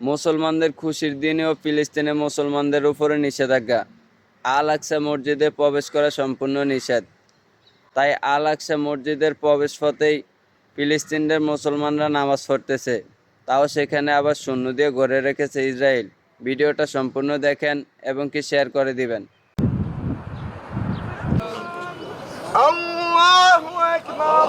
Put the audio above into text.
মুসলমানদের খুশির দিনেও ফিলিস্তিনে মুসলমানদের উপরে নিষেধাজ্ঞা। আল আকসা মসজিদে প্রবেশ করা সম্পূর্ণ নিষেধ। তাই আল আকসা মসজিদের প্রবেশপথেই ফিলিস্তিনের মুসলমানরা নামাজ পড়তেছে, তাও সেখানে আবার শূন্য দিয়ে গড়ে রেখেছে ইসরায়েল। ভিডিওটা সম্পূর্ণ দেখেন এবং কি শেয়ার করে দিবেন। আল্লাহু আকবার।